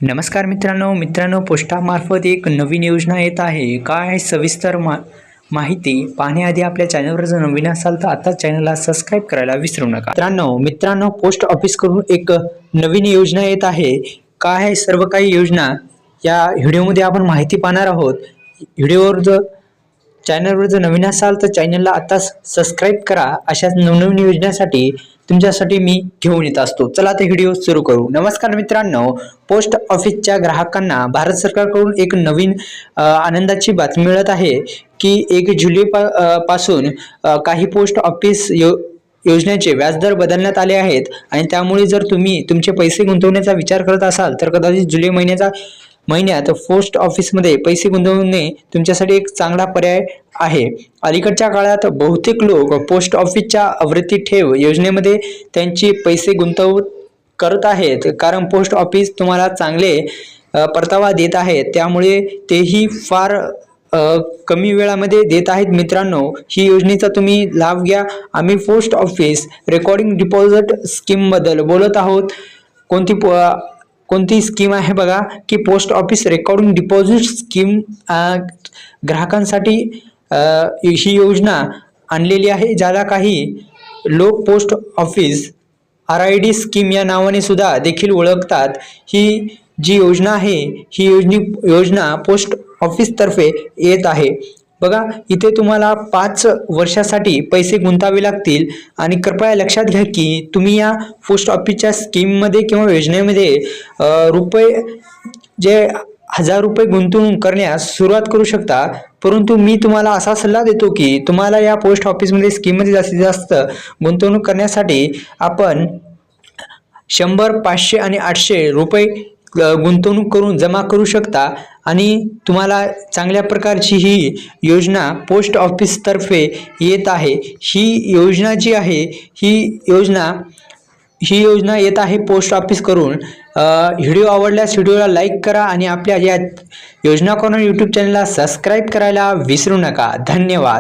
नमस्कार मित्रांनो पोस्टामार्फत एक नवीन योजना येत आहे। काय सविस्तर माहिती पाहण्याआधी आपल्या चॅनलवर जर नवीन असाल तर आता चॅनलला सबस्क्राइब करायला विसरू नका। मित्रांनो पोस्ट ऑफिस कडून एक नवीन योजना येत आहे। काय आहे सर्व काही योजना या व्हिडिओमध्ये आपण माहिती पाहणार आहोत। व्हिडिओवर जर चॅनलवर जर नवीन असाल तर चॅनलला आता सबस्क्राइब करा। अशाच नवनवीन योजनांसाठी तुमच्यासाठी मी घेऊन येत असतो। चला तर व्हिडिओ सुरू करू। नमस्कार मित्रांनो, पोस्ट ऑफिसच्या ग्राहकांना भारत सरकारकडून एक नवीन आनंदाची बातमी मिळत आहे की 1 जुलै पासून काही पोस्ट ऑफिस योजनेचे व्याजदर बदलण्यात आले आहेत आणि त्यामुळे जर तुम्ही तुमचे पैसे गुंतवण्याचा विचार करत असाल तर कदाचित जुलै महिन्यात पोस्ट ऑफिसमध्ये पैसे गुंतवणे तुमच्यासाठी एक चांगला पर्याय आहे। अलीकडच्या काळात बहुतेक लोक पोस्ट ऑफिसच्या आवर्ती ठेव योजनेमध्ये त्यांचे पैसे गुंतवत करत आहेत, कारण पोस्ट ऑफिस तुम्हाला चांगले परतावा देत आहे, त्यामुळे तेही फार कमी वेळामध्ये देत आहेत। मित्रांनो, ही योजनेचा तुम्ही लाभ घ्या। आम्ही post office recording deposit scheme बद्दल बोलत आहोत। कोणती स्कीम आहे बघा की post office recording deposit scheme ग्राहकांसाठी ही योजना आणलेली आहे, ज्याला काही लोक पोस्ट ऑफिस RID स्कीम या नावाने सुद्धा देखील ओळखतात। ही जी योजना आहे ही योजना पोस्ट ऑफिस तर्फे येत आहे। बघा, इथे तुम्हाला 5 वर्षासाठी पैसे गुंतावे लागतील आणि कृपया लक्षात घ्या की तुम्ही या पोस्ट ऑफिसच्या स्कीम मध्ये किंवा योजनेमध्ये जे 1000 रुपये गुंतवणूक करण्यास सुरुवात करू शकता। परंतु मी तुम्हाला असा सल्ला देतो की तुम्हाला या पोस्ट ऑफिस मध्ये स्कीम मध्ये जास्तीत जास्त गुंतवणूक करण्यासाठी आपण 100, 500 आणि 800 रुपये गुंतवणूक करून जमा करू शकता आणि तुम्हाला चांगल्या प्रकारची ही योजना पोस्ट ऑफिस तर्फे येत आहे। ही योजना जी आहे ही योजना येत आहे पोस्ट ऑफिस करून। व्हिडिओ आवडल्यास व्हिडिओला लाईक करा आणि आपल्या या योजना कॉर्नर YouTube चॅनलला सबस्क्राइब करायला विसरू नका। धन्यवाद।